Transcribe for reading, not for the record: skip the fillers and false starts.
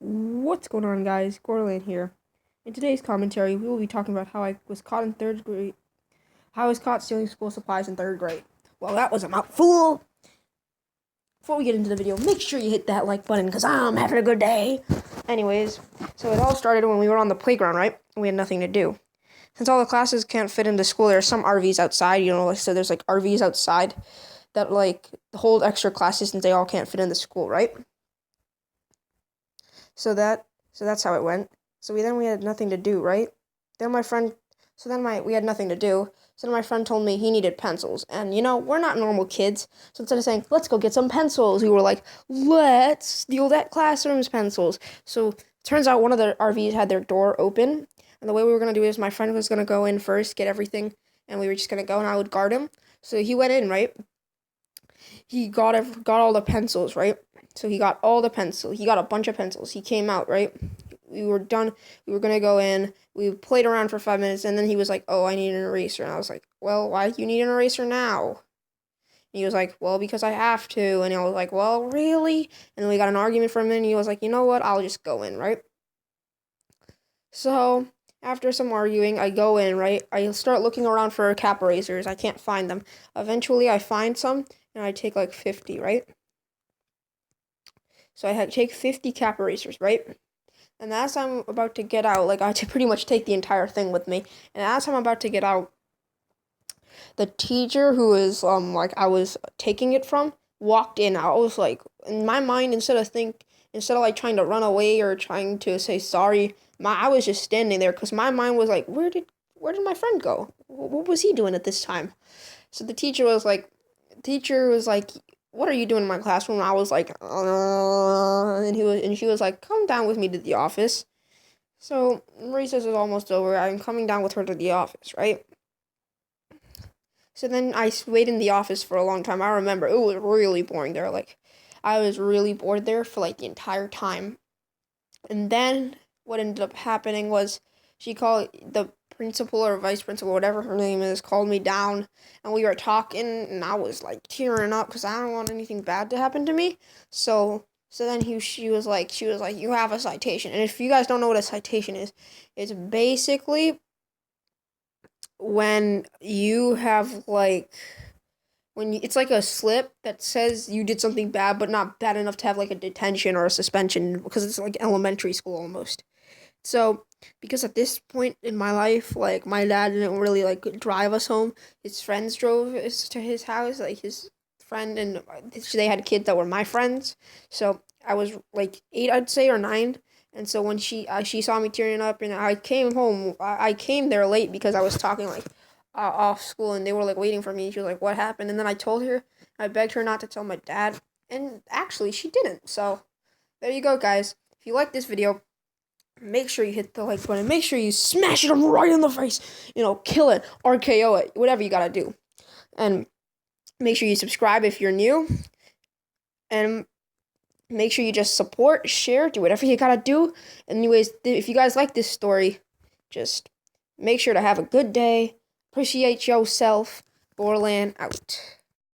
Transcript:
What's going on, guys? GORLAN here. In today's commentary, we will be talking about how I was caught in third grade. How I was caught stealing school supplies in third grade. Well, that was a mouthful. Before we get into the video, make sure you hit that like button because I'm having a good day. Anyways, so it all started when we were on the playground, right? And we had nothing to do. Since all the classes can't fit into school, there are some RVs outside, so there's like RVs outside that like hold extra classes since they all can't fit in the school, right? So that's how it went. So we had nothing to do, right? Then my friend we had nothing to do. So then my friend told me he needed pencils. And we're not normal kids. So instead of saying, "Let's go get some pencils," we were like, "Let's steal that classroom's pencils." So turns out one of the RVs had their door open. And the way we were gonna do is my friend was gonna go in first, get everything, and we were just gonna go and I would guard him. So he went in, right? He got all the pencils, right? So he got all the pencils. He got a bunch of pencils. He came out, right? We were done. We were gonna go in. We played around for 5 minutes, and then he was like, "Oh, I need an eraser." And I was like, "Well, why do you need an eraser now?" And he was like, "Well, because I have to." And I was like, "Well, really?" And then we got an argument for a minute. And he was like, "You know what? I'll just go in, right?" So after some arguing, I go in, right? I start looking around for cap erasers. I can't find them. Eventually, I find some, and I take like 50, right? So I had to take 50 cap erasers, right? And as I'm about to get out, like I had to pretty much take the entire thing with me. And as I'm about to get out, the teacher who is like I was taking it from walked in. I was like, in my mind, instead of like trying to run away or trying to say sorry, I was just standing there because my mind was like, where did my friend go? What was he doing at this time? So the teacher was like, "What are you doing in my classroom?" And I was like, and she was like, "Come down with me to the office." So recess is almost over. I'm coming down with her to the office, right? So then I waited in the office for a long time. I remember it was really boring there. Like, I was really bored there for like the entire time. And then what ended up happening was she called the principal or vice principal, whatever her name is, called me down, and we were talking, and I was like tearing up because I don't want anything bad to happen to me. So then she was like, "You have a citation." And if you guys don't know what a citation is, it's basically when you have like it's like a slip that says you did something bad, but not bad enough to have like a detention or a suspension because it's like elementary school almost. So, because at this point in my life, like my dad didn't really like drive us home. His friends drove us to his house, like his friend and they had kids that were my friends. So I was like 8, I'd say, or 9. And so when she saw me tearing up, and I came home, I came there late because I was talking like off school, and they were like waiting for me. She was like, "What happened?" And then I told her, I begged her not to tell my dad, and actually she didn't. So there you go, guys. If you like this video, make sure you hit the like button. Make sure you smash it right in the face. Kill it, RKO it, whatever you gotta do. And make sure you subscribe if you're new. And make sure you just support, share, do whatever you gotta do. Anyways, if you guys like this story, just make sure to have a good day. Appreciate yourself. GORLAN out.